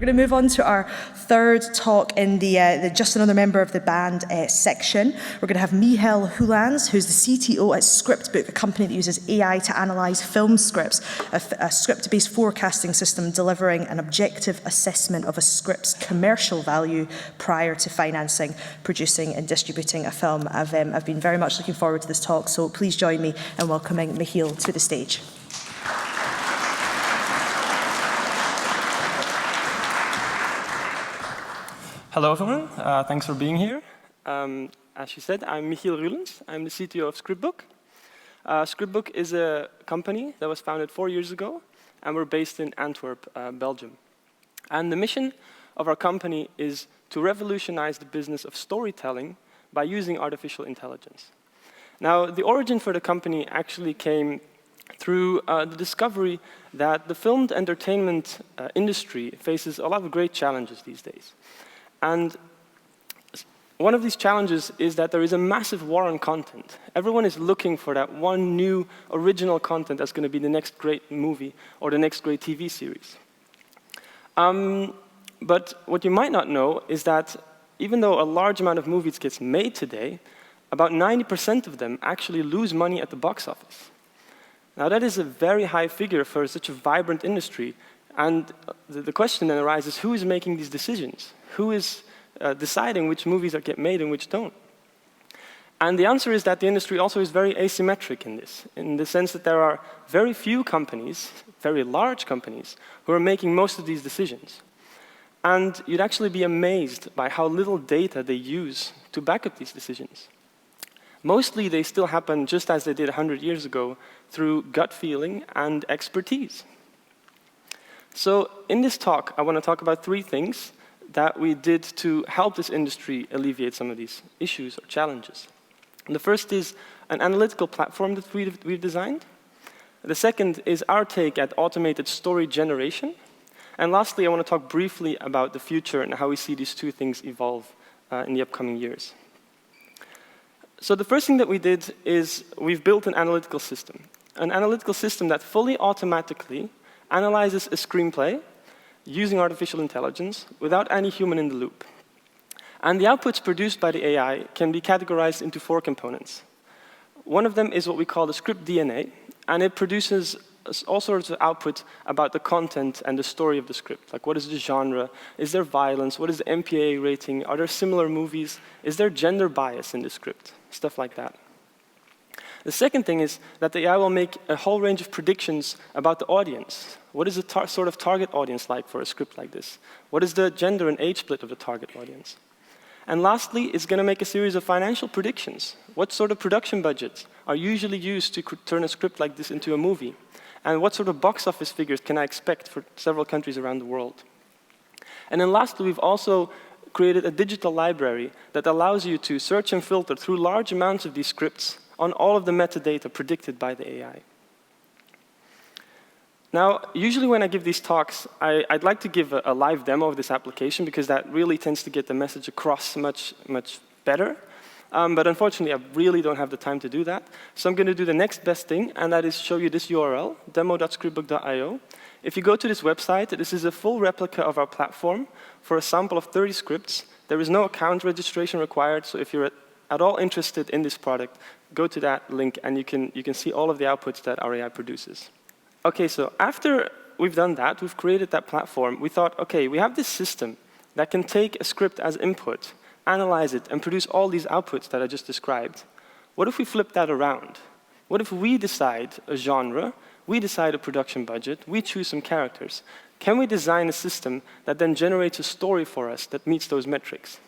going to move on to our third talk in the Just Another Member of the Band section. We're going to have Michiel Ruelens, who's the CTO at Scriptbook, a company that uses AI to analyse film scripts, a script-based forecasting system delivering an objective assessment of a script's commercial value prior to financing, producing and distributing a film. I've been very much looking forward to this talk, so please join me in welcoming Michiel to the stage. Hello, everyone. Thanks for being here. As she said, I'm Michiel Ruelens. I'm the CTO of Scriptbook. Scriptbook is a company that was founded 4 years ago, and we're based in Antwerp, Belgium. And the mission of our company is to revolutionize the business of storytelling by using artificial intelligence. Now, the origin for the company actually came through the discovery that the filmed entertainment industry faces a lot of great challenges these days. And one of these challenges is that there is a massive war on content. Everyone is looking for that one new original content that's going to be the next great movie or the next great TV series. But what you might not know is that even though a large amount of movies gets made today, about 90% of them actually lose money at the box office. Now that is a very high figure for such a vibrant industry. And the question then arises, who is making these decisions? Who is deciding which movies get made and which don't? And the answer is that the industry also is very asymmetric in the sense that there are very few companies, very large companies, who are making most of these decisions. And you'd actually be amazed by how little data they use to back up these decisions. Mostly they still happen just as they did 100 years ago through gut feeling and expertise. So in this talk, I want to talk about 3 things that we did to help this industry alleviate some of these issues or challenges. And the first is an analytical platform that we've designed. The second is our take at automated story generation. And lastly, I want to talk briefly about the future and how we see these 2 things evolve in the upcoming years. So the first thing that we did is we've built an analytical system that fully automatically analyzes a screenplay using artificial intelligence without any human in the loop. And the outputs produced by the AI can be categorized into 4 components. One of them is what we call the script DNA, and it produces all sorts of output about the content and the story of the script. Like, what is the genre? Is there violence? What is the MPAA rating? Are there similar movies? Is there gender bias in the script? Stuff like that. The second thing is that the AI will make a whole range of predictions about the audience. What is the sort of target audience like for a script like this? What is the gender and age split of the target audience? And lastly, it's going to make a series of financial predictions. What sort of production budgets are usually used to turn a script like this into a movie? And what sort of box office figures can I expect for several countries around the world? And then lastly, we've also created a digital library that allows you to search and filter through large amounts of these scripts on all of the metadata predicted by the AI. Now, usually when I give these talks, I'd like to give a live demo of this application because that really tends to get the message across much better. But unfortunately, I really don't have the time to do that. So I'm going to do the next best thing, and that is show you this URL, demo.scriptbook.io. If you go to this website, this is a full replica of our platform for a sample of 30 scripts. There is no account registration required, so if you're at all interested in this product, go to that link and you can see all of the outputs that our AI produces. Okay, so after we've done that, we've created that platform, we thought, okay, we have this system that can take a script as input, analyze it, and produce all these outputs that I just described. What if we flip that around? What if we decide a genre, we decide a production budget, we choose some characters? Can we design a system that then generates a story for us that meets those metrics?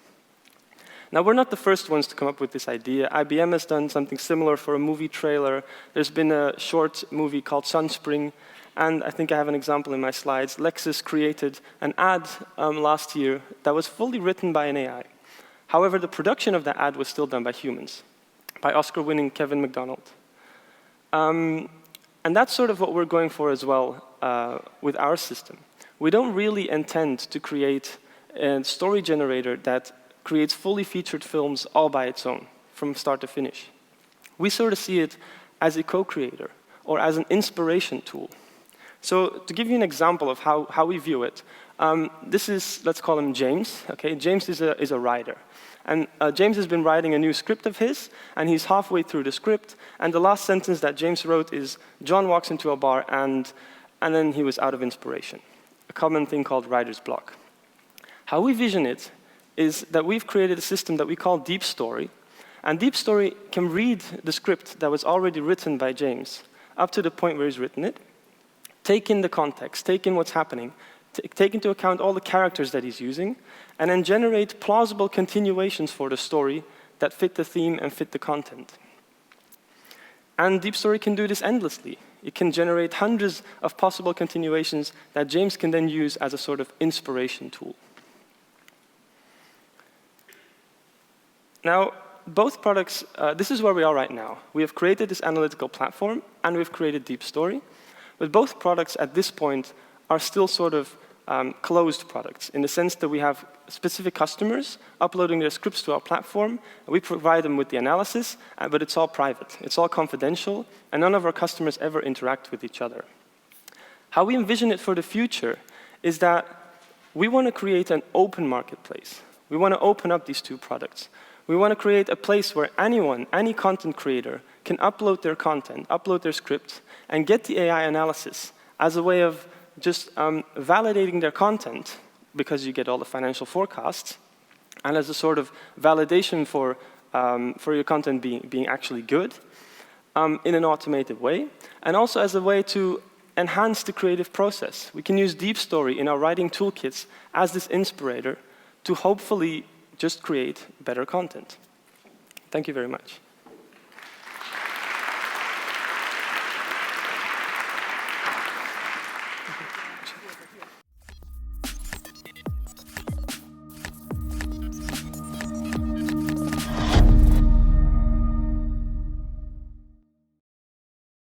Now, we're not the first ones to come up with this idea. IBM has done something similar for a movie trailer. There's been a short movie called Sunspring, and I think I have an example in my slides. Lexus created an ad last year that was fully written by an AI. However, the production of that ad was still done by humans, by Oscar-winning Kevin McDonald. And that's sort of what we're going for as well with our system. We don't really intend to create a story generator that creates fully featured films all by its own, from start to finish. We sort of see it as a co-creator or as an inspiration tool. So to give you an example of how we view it, This is, let's call him James. Okay, James is a writer. And James has been writing a new script of his, and he's halfway through the script, and the last sentence that James wrote is, John walks into a bar, and then he was out of inspiration. A common thing called writer's block. How we vision it is that we've created a system that we call Deep Story, and Deep Story can read the script that was already written by James up to the point where he's written it, take in the context, take in what's happening, take into account all the characters that he's using, and then generate plausible continuations for the story that fit the theme and fit the content. And Deep Story can do this endlessly. It can generate hundreds of possible continuations that James can then use as a sort of inspiration tool. Now, both products, this is where we are right now. We have created this analytical platform, and we've created Deep Story. But both products at this point are still sort of closed products, in the sense that we have specific customers uploading their scripts to our platform, and we provide them with the analysis, but it's all private, it's all confidential, and none of our customers ever interact with each other. How we envision it for the future is that we want to create an open marketplace. We want to open up these two products. We want to create a place where anyone, any content creator, can upload their content, upload their script, and get the AI analysis as a way of just validating their content, because you get all the financial forecasts, and as a sort of validation for your content being actually good in an automated way, and also as a way to enhance the creative process. We can use Deep Story in our writing toolkits as this inspirator to hopefully just create better content. Thank you very much.